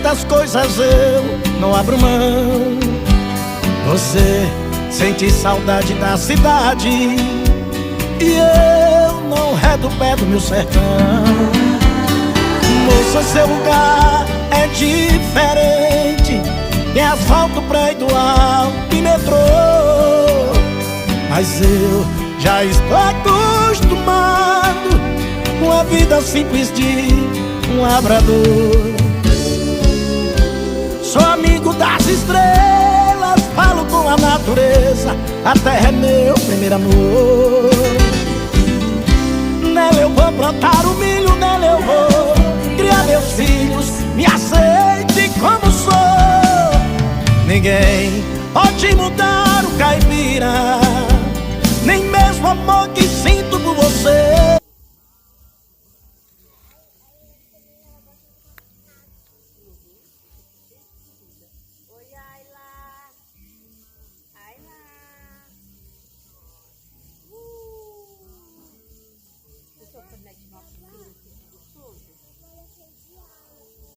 certas coisas eu não abro mão. Você sente saudade da cidade e eu não redo o pé do meu sertão. Moça, seu lugar é diferente, tem asfalto, prédio alto e metrô. Mas eu já estou acostumado com a vida simples de um labrador. Sou amigo das estrelas, falo com a natureza, a terra é meu primeiro amor. Nela eu vou plantar o milho, nela eu vou criar meus filhos, me aceite como sou. Ninguém pode mudar o caipira, nem mesmo a morte